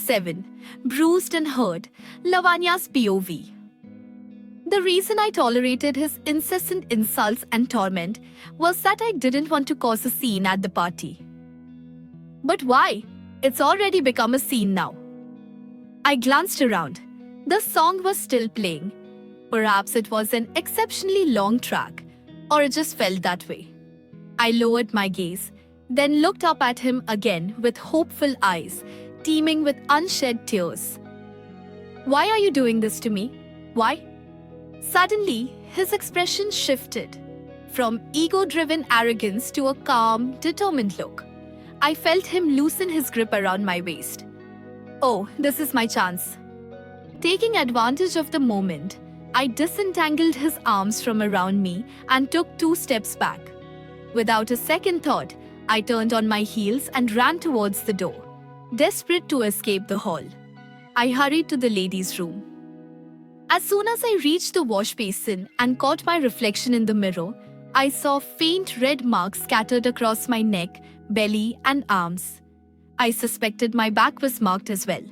7. Bruised and Hurt, Lavanya's POV. The reason I tolerated his incessant insults and torment was that I didn't want to cause a scene at the party. But why? It's already become a scene now. I glanced around. The song was still playing. Perhaps it was an exceptionally long track, or it just felt that way. I lowered my gaze, then looked up at him again with hopeful eyes, teeming with unshed tears. Why are you doing this to me? Why? Suddenly, his expression shifted from ego-driven arrogance to a calm, determined look. I felt him loosen his grip around my waist. Oh, this is my chance. Taking advantage of the moment, I disentangled his arms from around me and took 2 steps back. Without a second thought, I turned on my heels and ran towards the door, desperate to escape the hall. I hurried to the ladies' room. As soon as I reached the wash basin and caught my reflection in the mirror, I saw faint red marks scattered across my neck, belly, and arms. I suspected my back was marked as well.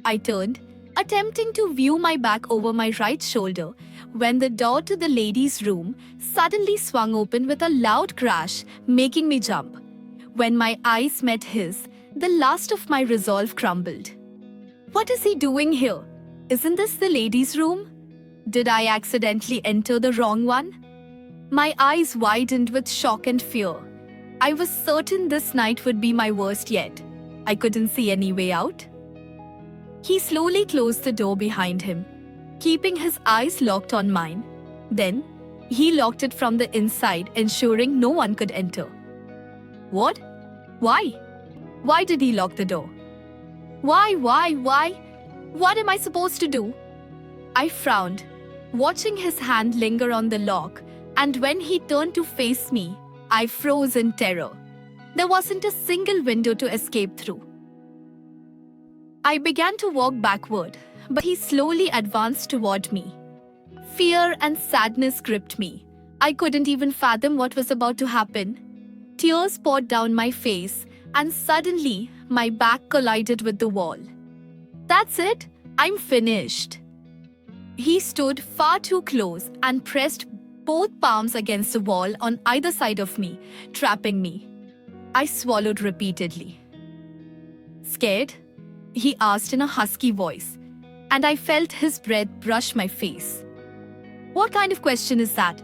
I turned, attempting to view my back over my right shoulder, when the door to the ladies' room suddenly swung open with a loud crash, making me jump. When my eyes met his, the last of my resolve crumbled. What is he doing here? Isn't this the ladies' room? Did I accidentally enter the wrong one? My eyes widened with shock and fear. I was certain this night would be my worst yet. I couldn't see any way out. He slowly closed the door behind him, keeping his eyes locked on mine. Then, he locked it from the inside, ensuring no one could enter. What? Why? Why did he lock the door? Why? What am I supposed to do? I frowned, watching his hand linger on the lock, and when he turned to face me, I froze in terror. There wasn't a single window to escape through. I began to walk backward, but he slowly advanced toward me. Fear and sadness gripped me. I couldn't even fathom what was about to happen. Tears poured down my face, and suddenly my back collided with the wall. That's it, I'm finished. He stood far too close and pressed both palms against the wall on either side of me, trapping me. I swallowed repeatedly. Scared? He asked in a husky voice, and I felt his breath brush my face. What kind of question is that?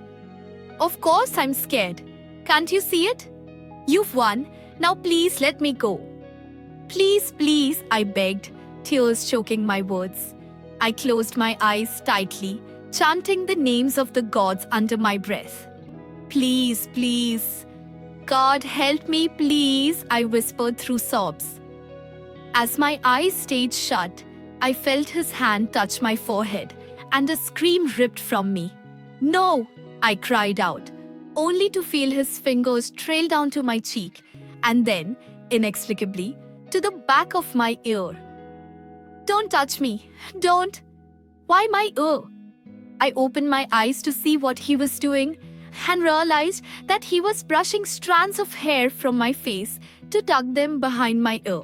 Of course I'm scared. Can't you see it? You've won. Now please let me go. Please, I begged, tears choking my words. I closed my eyes tightly, chanting the names of the gods under my breath. Please. God help me, please, I whispered through sobs. As my eyes stayed shut, I felt his hand touch my forehead, and a scream ripped from me. No, I cried out, only to feel his fingers trail down to my cheek, and then, inexplicably, to the back of my ear. Don't touch me, don't. Why my ear? I opened my eyes to see what he was doing, and realized that he was brushing strands of hair from my face to tuck them behind my ear.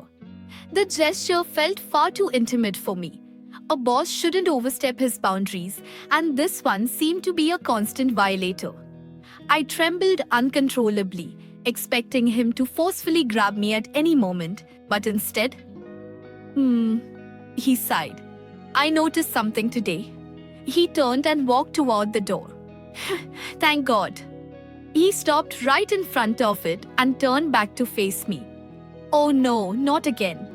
The gesture felt far too intimate for me. A boss shouldn't overstep his boundaries, and this one seemed to be a constant violator. I trembled uncontrollably, expecting him to forcefully grab me at any moment, but instead, he sighed. I noticed something today. He turned and walked toward the door. Thank God. He stopped right in front of it and turned back to face me. Oh no, not again.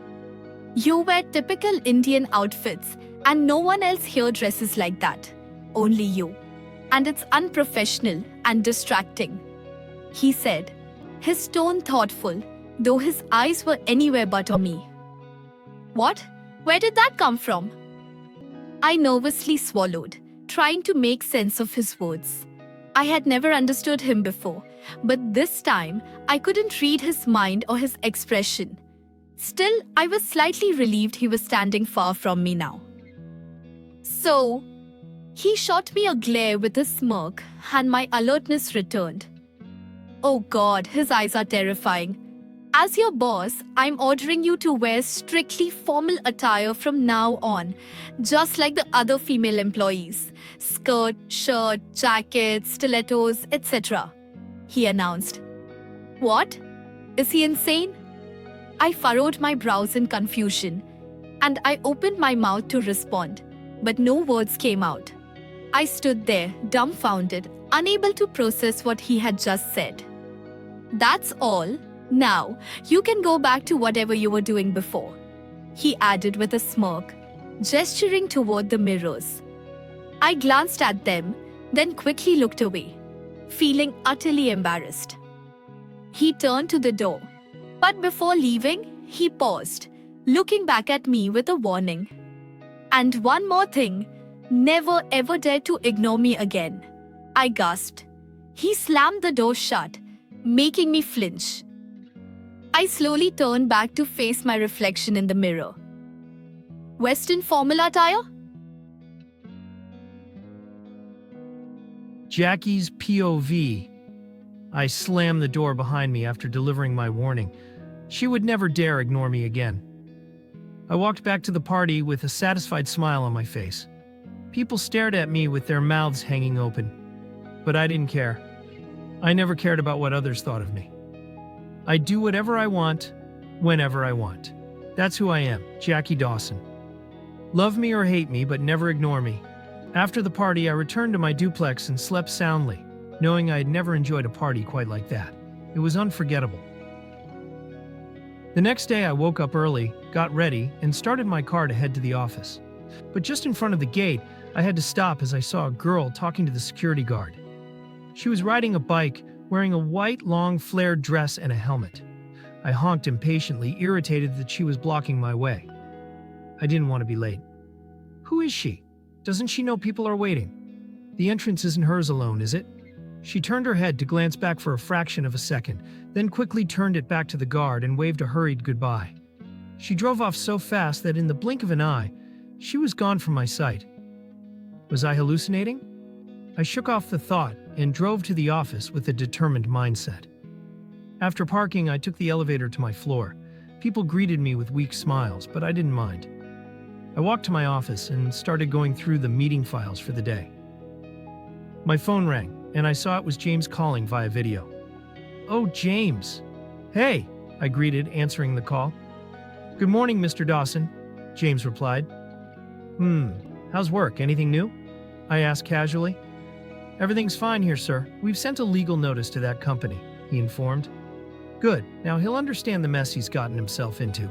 You wear typical Indian outfits, and no one else here dresses like that. Only you. And it's unprofessional and distracting, he said, his tone thoughtful, though his eyes were anywhere but on me. What? Where did that come from? I nervously swallowed, trying to make sense of his words. I had never understood him before, but this time I couldn't read his mind or his expression. Still, I was slightly relieved he was standing far from me now. So, he shot me a glare with a smirk, and my alertness returned. Oh God, his eyes are terrifying. As your boss, I'm ordering you to wear strictly formal attire from now on, just like the other female employees. Skirt, shirt, jacket, stilettos, etc. He announced. What? Is he insane? I furrowed my brows in confusion, and I opened my mouth to respond, but no words came out. I stood there, dumbfounded, unable to process what he had just said. That's all. Now, you can go back to whatever you were doing before, he added with a smirk, gesturing toward the mirrors. I glanced at them, then quickly looked away, feeling utterly embarrassed. He turned to the door, but before leaving, he paused, looking back at me with a warning. And one more thing, never ever dare to ignore me again, I gasped. He slammed the door shut, making me flinch. I slowly turned back to face my reflection in the mirror. Western formal attire? Jackie's POV. I slammed the door behind me after delivering my warning. She would never dare ignore me again. I walked back to the party with a satisfied smile on my face. People stared at me with their mouths hanging open, but I didn't care. I never cared about what others thought of me. I do whatever I want, whenever I want. That's who I am, Jackie Dawson. Love me or hate me, but never ignore me. After the party, I returned to my duplex and slept soundly, knowing I had never enjoyed a party quite like that. It was unforgettable. The next day, I woke up early, got ready, and started my car to head to the office. But just in front of the gate, I had to stop as I saw a girl talking to the security guard. She was riding a bike, wearing a white, long, flared dress and a helmet. I honked impatiently, irritated that she was blocking my way. I didn't want to be late. Who is she? Doesn't she know people are waiting? The entrance isn't hers alone, is it? She turned her head to glance back for a fraction of a second, then quickly turned it back to the guard and waved a hurried goodbye. She drove off so fast that in the blink of an eye, she was gone from my sight. Was I hallucinating? I shook off the thought and drove to the office with a determined mindset. After parking, I took the elevator to my floor. People greeted me with weak smiles, but I didn't mind. I walked to my office and started going through the meeting files for the day. My phone rang, and I saw it was James calling via video. "Oh, James." "Hey," I greeted, answering the call. "Good morning, Mr. Dawson," James replied. How's work? Anything new?" I asked casually. "Everything's fine here, sir. We've sent a legal notice to that company," he informed. "Good. Now he'll understand the mess he's gotten himself into.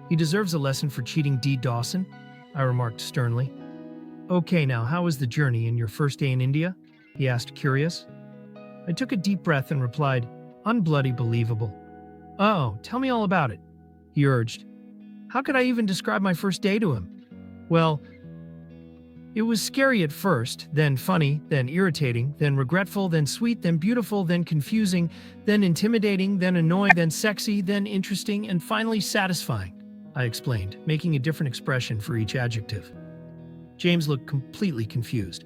He deserves a lesson for cheating D. Dawson," I remarked sternly. "Okay, now how was the journey and your first day in India?" he asked, curious. I took a deep breath and replied, "Unbloody believable." "Oh, tell me all about it," he urged. How could I even describe my first day to him? Well, it was scary at first, then funny, then irritating, then regretful, then sweet, then beautiful, then confusing, then intimidating, then annoying, then sexy, then interesting, and finally satisfying, I explained, making a different expression for each adjective. James looked completely confused.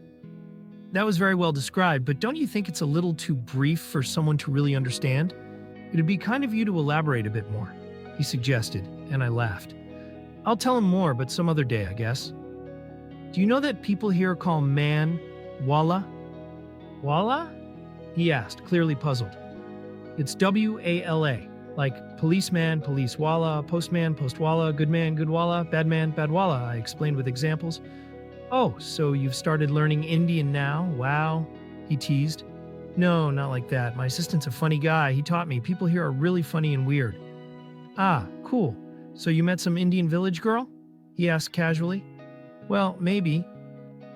That was very well described, but don't you think it's a little too brief for someone to really understand? It'd be kind of you to elaborate a bit more, he suggested, and I laughed. I'll tell him more, but some other day, I guess. Do you know that people here call man Walla? Walla? He asked, clearly puzzled. It's W-A-L-A, like policeman, police walla, postman, post walla, good man, good walla, bad man, bad walla, I explained with examples. Oh, so you've started learning Indian now? Wow, he teased. No, not like that. My assistant's a funny guy. He taught me. People here are really funny and weird. Ah, cool. So you met some Indian village girl? He asked casually. Well, maybe.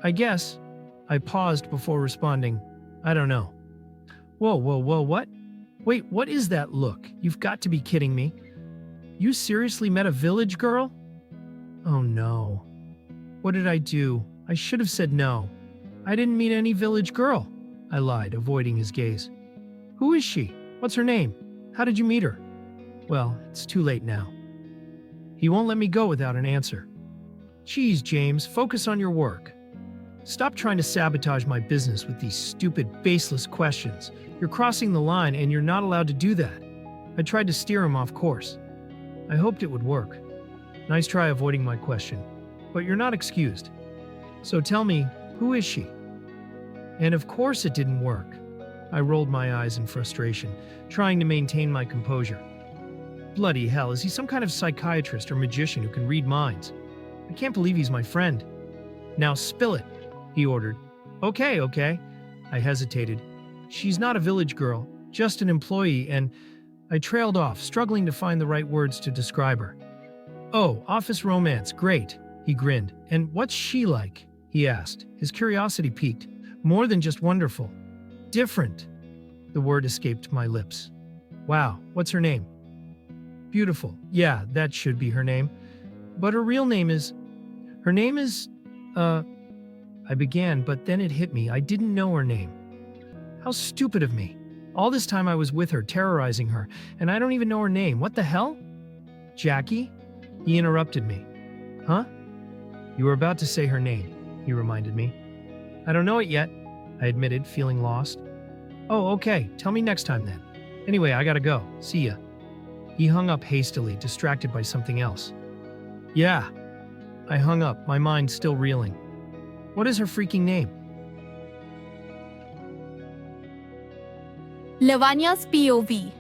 I guess. I paused before responding. I don't know. Whoa, what? Wait, what is that look? You've got to be kidding me. You seriously met a village girl? Oh no. What did I do? I should have said no. I didn't meet any village girl, I lied, avoiding his gaze. Who is she? What's her name? How did you meet her? Well, it's too late now. He won't let me go without an answer. Geez, James, focus on your work. Stop trying to sabotage my business with these stupid, baseless questions. You're crossing the line and you're not allowed to do that. I tried to steer him off course. I hoped it would work. Nice try avoiding my question, but you're not excused. So tell me, who is she? And of course it didn't work. I rolled my eyes in frustration, trying to maintain my composure. Bloody hell, is he some kind of psychiatrist or magician who can read minds? I can't believe he's my friend. Now spill it, he ordered. Okay. I hesitated. She's not a village girl, just an employee, and I trailed off, struggling to find the right words to describe her. Oh, office romance, great, he grinned. And what's she like? He asked, his curiosity piqued. More than just wonderful. Different. The word escaped my lips. Wow, what's her name? Beautiful. Yeah, that should be her name. But her real name is... Her name is... I began, but then it hit me. I didn't know her name. How stupid of me. All this time I was with her, terrorizing her, and I don't even know her name. What the hell? Jackie? He interrupted me. Huh? You were about to say her name, he reminded me. I don't know it yet, I admitted, feeling lost. Oh, okay. Tell me next time then. Anyway, I gotta go. See ya. He hung up hastily, distracted by something else. Yeah. I hung up, my mind still reeling. What is her freaking name? Lavanya's POV.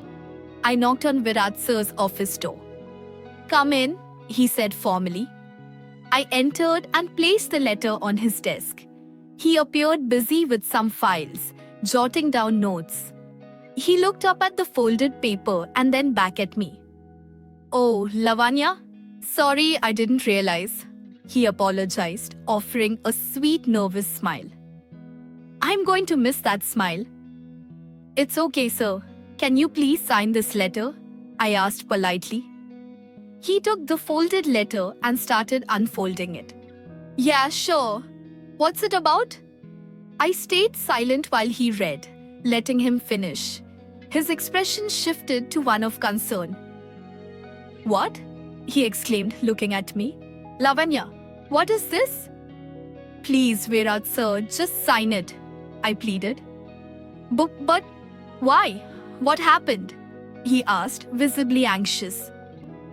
I knocked on Virat sir's office door. Come in, he said formally. I entered and placed the letter on his desk. He appeared busy with some files, jotting down notes. He looked up at the folded paper and then back at me. Oh, Lavanya? Sorry, I didn't realize. He apologized, offering a sweet, nervous smile. I'm going to miss that smile. It's okay, sir. Can you please sign this letter? I asked politely. He took the folded letter and started unfolding it. Yeah, sure. What's it about? I stayed silent while he read, letting him finish. His expression shifted to one of concern. What? He exclaimed, looking at me. Lavanya, what is this? Please, Virat sir, just sign it, I pleaded. But why? What happened? He asked, visibly anxious.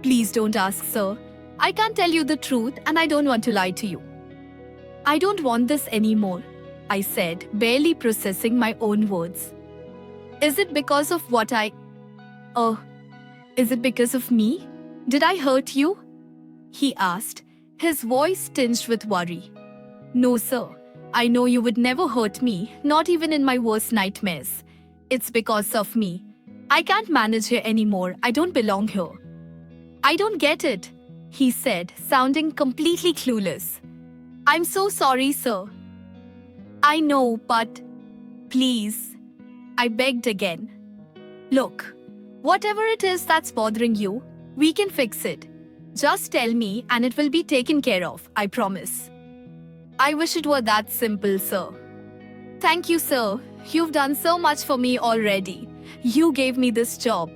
Please don't ask, sir. I can't tell you the truth and I don't want to lie to you. I don't want this anymore, I said, barely processing my own words. Is it because of what is it because of me? Did I hurt you? He asked, his voice tinged with worry. No, sir. I know you would never hurt me, not even in my worst nightmares. It's because of me. I can't manage here anymore. I don't belong here. I don't get it, he said, sounding completely clueless. I'm so sorry, sir. I know, but please, I begged again. Look, whatever it is that's bothering you, we can fix it. Just tell me and it will be taken care of, I promise. I wish it were that simple, sir. Thank you, sir. You've done so much for me already. You gave me this job.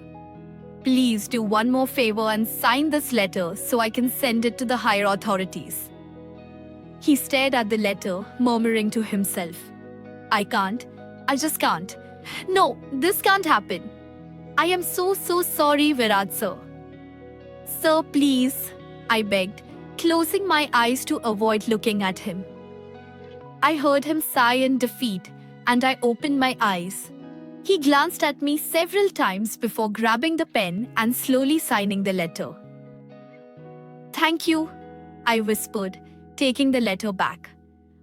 Please do one more favor and sign this letter so I can send it to the higher authorities. He stared at the letter, murmuring to himself. I just can't. No, this can't happen. I am so sorry, Virat sir. Sir, please, I begged, closing my eyes to avoid looking at him. I heard him sigh in defeat, and I opened my eyes. He glanced at me several times before grabbing the pen and slowly signing the letter. Thank you, I whispered, taking the letter back.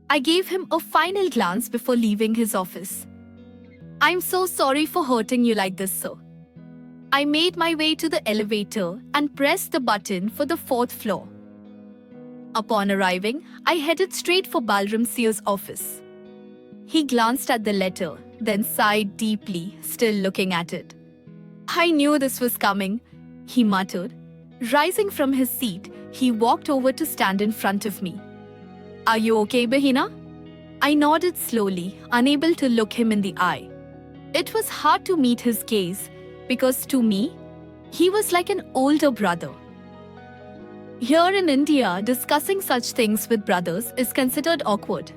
I gave him a final glance before leaving his office. I'm so sorry for hurting you like this, sir. I made my way to the elevator and pressed the button for the 4th floor. Upon arriving, I headed straight for Balram Sir's office. He glanced at the letter, then sighed deeply, still looking at it. I knew this was coming, he muttered. Rising from his seat, he walked over to stand in front of me. Are you okay, Bahina? I nodded slowly, unable to look him in the eye. It was hard to meet his gaze, because to me, he was like an older brother. Here in India, discussing such things with brothers is considered awkward.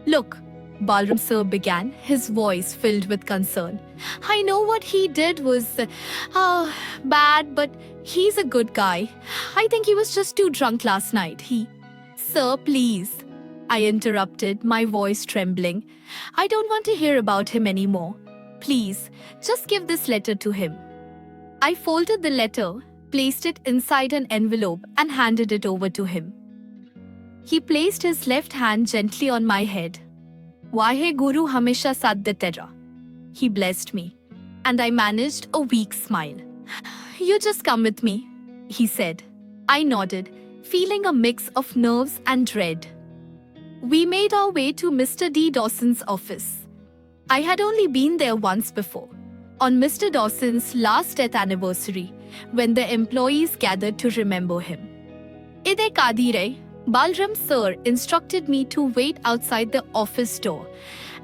Look, Balram sir began, his voice filled with concern. I know what he did was bad, but he's a good guy. I think he was just too drunk last night. Sir, please. I interrupted, my voice trembling. I don't want to hear about him anymore. Please, just give this letter to him. I folded the letter, placed it inside an envelope, and handed it over to him. He placed his left hand gently on my head. Vahe Guru Hamesha Sadh de Tera. He blessed me, and I managed a weak smile. You just come with me, he said. I nodded, feeling a mix of nerves and dread. We made our way to Mr. D. Dawson's office. I had only been there once before, on Mr. Dawson's last death anniversary, when the employees gathered to remember him. Ide Kadire, Balram sir instructed me to wait outside the office door,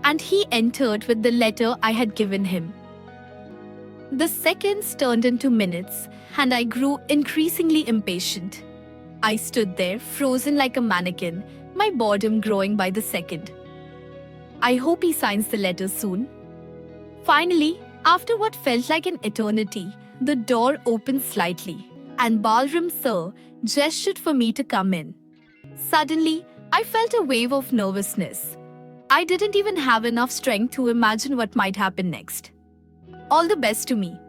and he entered with the letter I had given him. The seconds turned into minutes, and I grew increasingly impatient. I stood there, frozen like a mannequin, my boredom growing by the second. I hope he signs the letter soon. Finally, after what felt like an eternity, the door opened slightly, and Balram sir gestured for me to come in. Suddenly, I felt a wave of nervousness. I didn't even have enough strength to imagine what might happen next. All the best to me.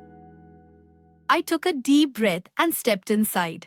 I took a deep breath and stepped inside.